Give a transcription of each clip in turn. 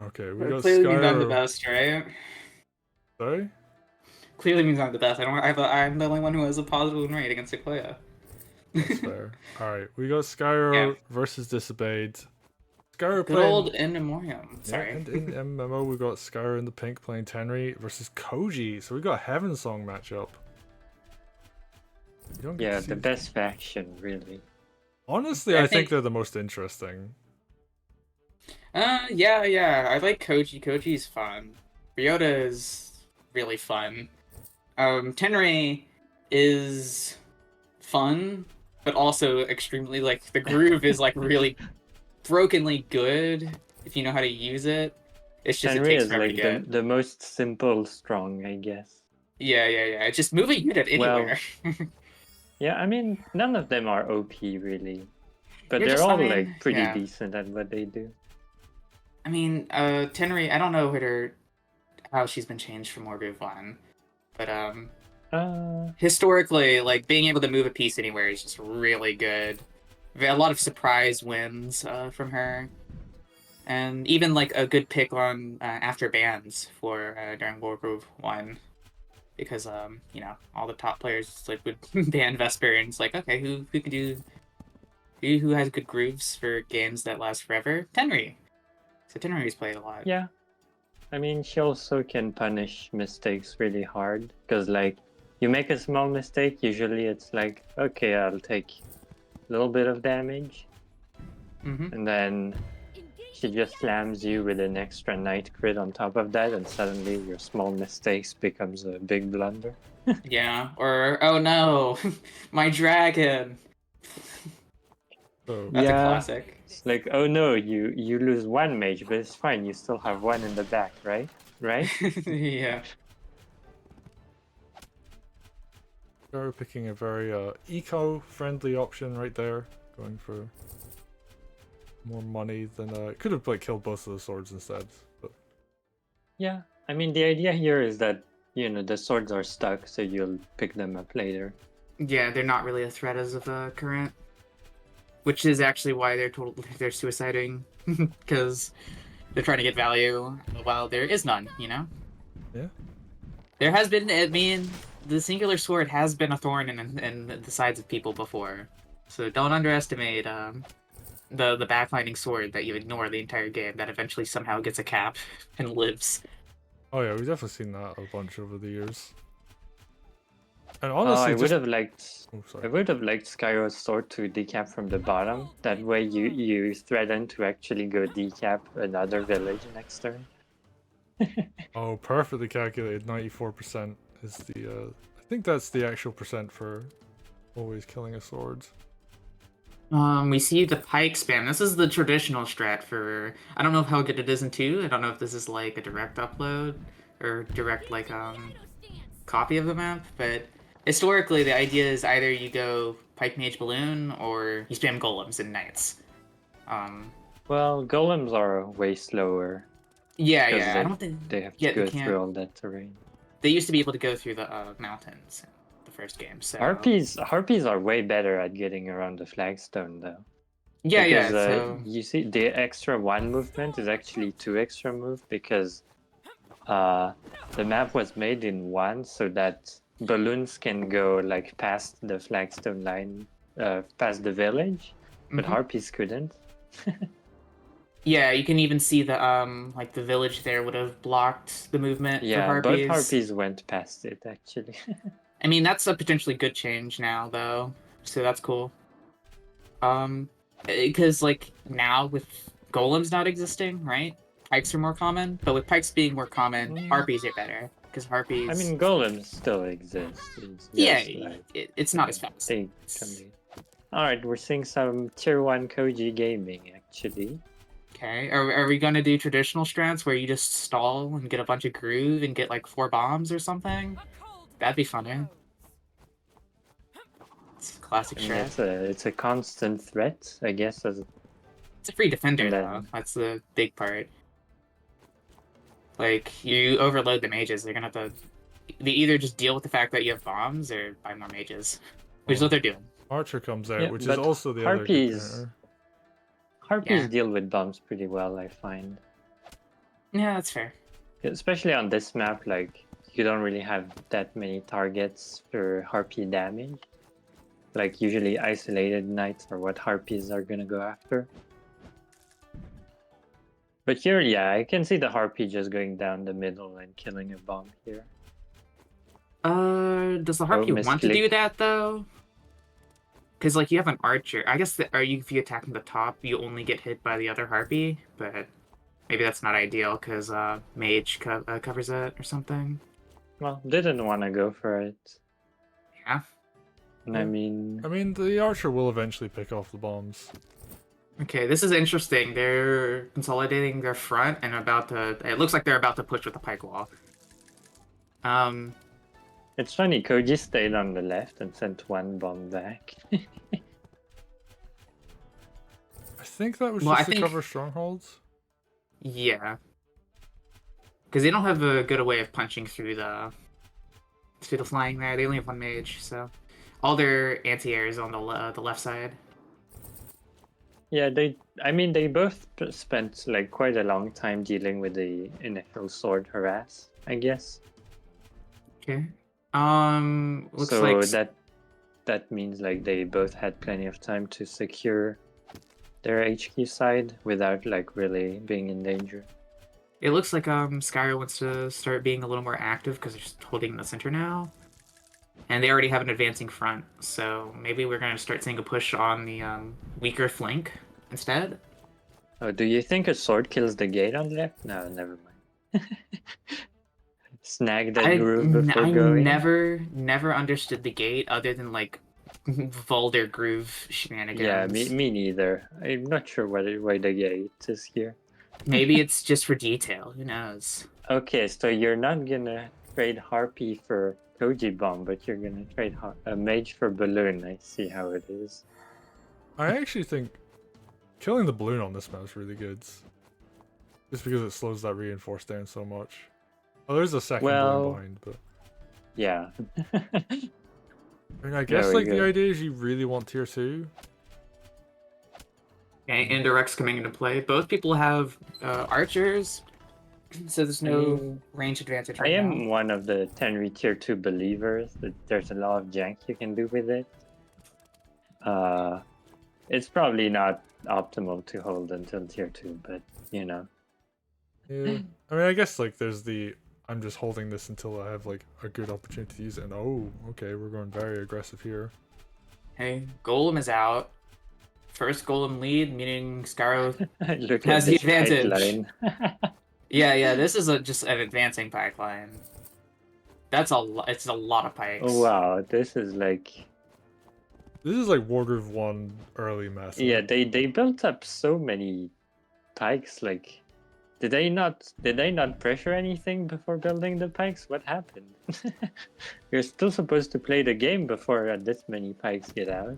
Okay, we It got clearly means I'm the Skyro. best, right? Sorry? Clearly means I'm the best. I don't. I'm the only one who has a positive win rate against Saykoya. That's fair. Alright, we got Yeah. Skyro versus Disobeyed. Skyro Good old playing. In Memoriam. Yeah, Sorry. and in MMO we got Skyro in the pink playing Tenri versus Koji. So we got a Heaven Song matchup. You don't get Yeah, to see the this. best faction, really. Honestly, I think they're the most interesting. Yeah. I like Koji. Koji's fun. Ryota is really fun. Tenri is fun, but also extremely like the groove is like really brokenly good if you know how to use it. It's just it Tenri takes is forever to like get. the most simple strong, I guess. Yeah. It's just move a unit Well, anywhere. yeah, I mean, none of them are OP, really. But You're they're just, I all mean, like pretty yeah. decent at what they do. I mean, Tenri, I don't know how she's been changed from Wargroove 1, but historically, like being able to move a piece anywhere is just really good. A lot of surprise wins from her, and even like a good pick on after bans for during Wargroove 1, because you know, all the top players like would ban Vesper, and it's like, okay, who can do who has good grooves for games that last forever? Tenri. So Tenri's played a lot. Yeah. I mean, she also can punish mistakes really hard. Because, like, you make a small mistake, usually it's like, okay, I'll take a little bit of damage. And then she just slams you with an extra night crit on top of that, and suddenly your small mistakes becomes a big blunder. Yeah, or oh no, my dragon. So That's a classic. It's like, oh no, you lose one mage, but it's fine. You still have one in the back, right? Right? Yeah. Skyro picking a very eco-friendly option right there, going for more money than could have like killed both of the swords instead. But Yeah, I mean the idea here is that the swords are stuck, so you'll pick them up later. Yeah, they're not really a threat as of current, which is actually why they're suiciding, because they're trying to get value while there is none. You know. yeah. There has been. I mean, the singular sword has been a thorn in the sides of people before, so don't underestimate the backlining sword that you ignore the entire game that eventually somehow gets a cap and lives. Oh yeah, we've definitely seen that a bunch over the years. And honestly, I would have liked. Oh, sorry. I would have liked Skyro's sword to decap from the bottom. That way, you threaten to actually go decap another village next turn. Oh, perfectly calculated. 94% is the. I think that's the actual percent for always killing a sword. We see the pike spam. This is the traditional strat for. I don't know how good it is in 2. I don't know if this is like a direct upload or direct like copy of the map, but historically the idea is either you go pike mage balloon or you spam golems and knights. Well, golems are way slower. Yeah. I don't think they have to go through all that terrain. They used to be able to go through the mountains in the first game. So harpies are way better at getting around the flagstone, though. Yeah. So you see, the extra 1 movement is actually 2 extra move because the map was made in 1 so that balloons can go like past the flagstone line, past the village, but harpies couldn't. Yeah, you can even see the like the village there would have blocked the movement for harpies. Both harpies went past it actually. I mean, that's a potentially good change now, though, so that's cool. Because like now with golems not existing, right? Pikes are more common, but with pikes being more common, harpies are better because harpies. I mean, golems still exist. It's not as fast. All right, we're seeing some tier 1 Koji gaming actually. Okay, are we gonna do traditional strats where you just stall and get a bunch of groove and get like 4 bombs or something? That'd be funny. It's a classic strat. It's a constant threat, I guess. It's a free defender though. That's the big part. Like you overload the mages, they're gonna have to. They either just deal with the fact that you have bombs or buy more mages, which is what they're doing. Archer comes out, which is also the other. Harpies deal with bombs pretty well, I find. Yeah, that's fair. Especially on this map, like you don't really have that many targets for harpy damage. Like usually isolated knights are what harpies are gonna go after. But here, yeah, I can see the harpy just going down the middle and killing a bomb here. Does the harpy want to do misclick. that though? Because like you have an archer. I guess if you attack from the top, you only get hit by the other harpy. But maybe that's not ideal because mage covers it or something. Well, didn't want to go for it. Yeah. And I mean, the archer will eventually pick off the bombs. Okay, this is interesting. They're consolidating their front and about to. It looks like they're about to push with the pike wall. it's funny. Koji stayed on the left and sent one bomb back. I think that was Well, just to cover strongholds. Yeah. Because they don't have a good way of punching through the flying there. They only have one mage, so all their anti-air is on the left side. Yeah, they both spent like quite a long time dealing with the initial sword harass, I guess. Okay. Looks so like that means like they both had plenty of time to secure their HQ side without like really being in danger. it looks like Skyro wants to start being a little more active because they're just holding the center now. And they already have an advancing front, so maybe we're going to start seeing a push on the weaker flank instead. Oh, do you think a sword kills the gate on the left? No, never mind. Snag that groove before going. Never understood the gate other than like Vulder groove shenanigans. Yeah, me neither. I'm not sure why the gate is here. Maybe it's just for detail. Who knows? Okay, so you're not gonna trade Harpy for Koji Bomb, but you're gonna trade a Mage for Balloon. I see how it is. I actually think killing the balloon on this map is really good. Just because it slows that reinforce down so much. Oh, there's a second balloon behind, but... Yeah. I mean, I guess like the idea is you really want tier 2. Okay, indirects coming into play. Both people have archers, so there's no range advantage right I now. am one of the Tenri tier 2 believers that there's a lot of jank you can do with it. It's probably not optimal to hold until tier 2, but you know. Yeah. I mean, I guess like there's the I'm just holding this until I have like a good opportunity to use it, and oh, okay, we're going very aggressive here. Hey, Golem is out. First Golem lead, meaning Skyro Look has at the this advantage. pipeline. Yeah, this is just an advancing pipeline. That's it's a lot of pikes. Oh wow, this is like Wargroove 1 early method. Yeah, they built up so many pikes. Like, did they not pressure anything before building the pikes? What happened? You're still supposed to play the game before this many pikes get out.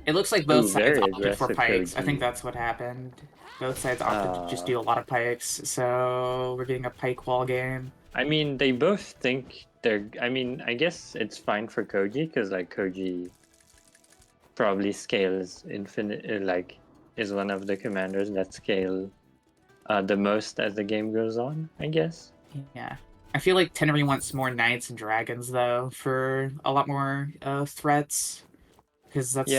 It looks like both sides opted for aggressive pikes. I Koji. think that's what happened. Both sides opted to just do a lot of pikes, so we're getting a pike wall game. I mean, they both think they're. I mean, I guess it's fine for Koji because like Koji probably scales infinite. Like, is one of the commanders that scale the most as the game goes on. I guess. Yeah, I feel like Tenri wants more knights and dragons though for a lot more threats, because that's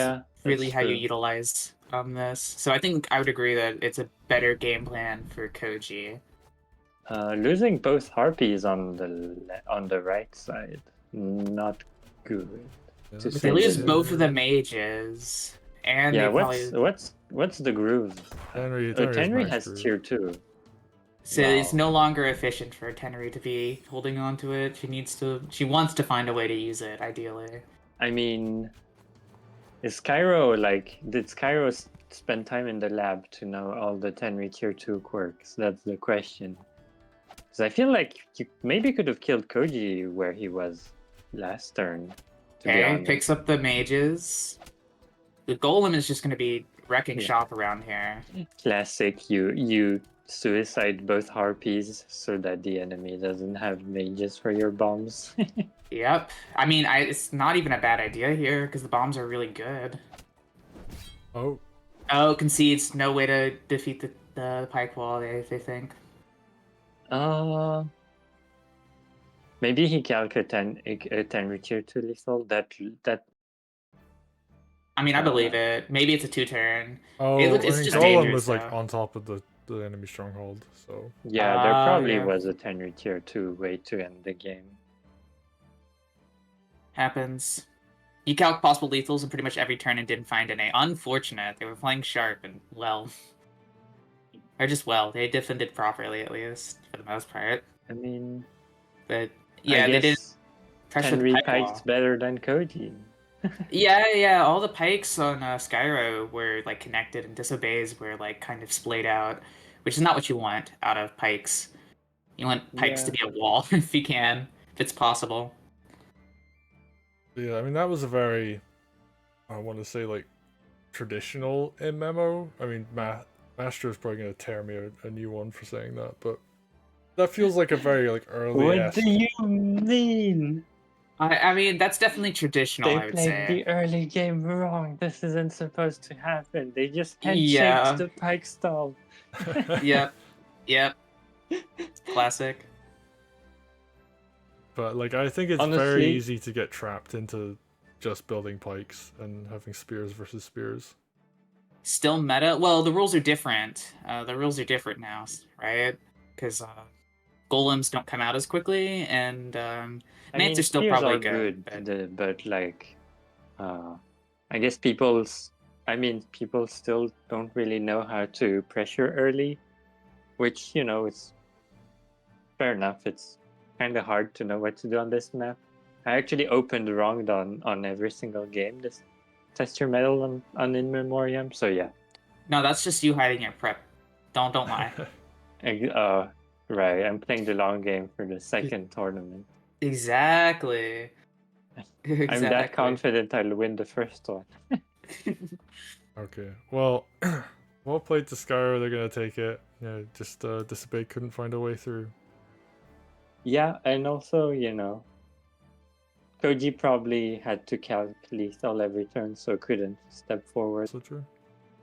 really how you utilize this. So I think I would agree that it's a better game plan for Koji. Losing both harpies on the right side, not good. Yeah, If they lose both of the mages, and yeah, they what's the groove? Tenri has tier 2. So it's no longer efficient for Tenri to be holding on to it. She wants to find a way to use it, ideally. I mean, did Skyro spend time in the lab to know all the Tenri tier 2 quirks? That's the question. Because I feel like you maybe could have killed Koji where he was last turn. Okay, picks up the mages. The golem is just going to be wrecking shop around here. Classic, you suicide both harpies so that the enemy doesn't have mages for your bombs. Yep. I mean, it's not even a bad idea here because the bombs are really good. Oh. Oh, concedes. No way to defeat the pike wall. They think. Maybe he calc a Tenri tier 2 lethal. That I mean, I believe it. Maybe it's a 2-turn. Oh, It's I mean, just Golem dangerous, was like though. on top of the enemy stronghold, so yeah, there probably Yeah. was a Tenri tier 2 way to end the game. Happens. You calc possible lethals in pretty much every turn and didn't find any. Unfortunate. They were playing sharp and well. Or just well. They defended properly, at least, for the most part. I mean, But yeah, I they didn't guess pressure the Tenri pike pikes wall. better than Koji. Yeah. All the pikes on Skyro were like connected, and Disobeys were like kind of splayed out, which is not what you want out of pikes. You want pikes to be a wall if you can, if it's possible. yeah. I mean, that was a very, I want to say like traditional in memo. I mean, Master is probably gonna tear me a new one for saying that, but that feels like a very like early. What do you mean? I mean, that's definitely traditional, They I would played say. the early game wrong. This isn't supposed to happen. They just Yeah. handshaked the pike stall. Yep. It's classic. But like, I think it's very Honestly- easy to get trapped into just building pikes and having spears versus spears. Still meta. Well, the rules are different. The rules are different now, right? Because golems don't come out as quickly, and mates are still spears probably are good. but like, I guess people still don't really know how to pressure early, which, you know, is fair enough. It's kind of hard to know what to do on this map. I actually opened wrong on every single game this test your metal on In Memoriam, so yeah. No, that's just you hiding your prep. Don't lie. Right, I'm playing the long game for the second tournament. Exactly. I'm that confident I'll win the first one. Okay, well, well played to Skyro. They're gonna take it. Yeah, just Disobeyed couldn't find a way through. Yeah, and also, you know, Koji probably had to calc lethal every turn, so couldn't step forward. So true.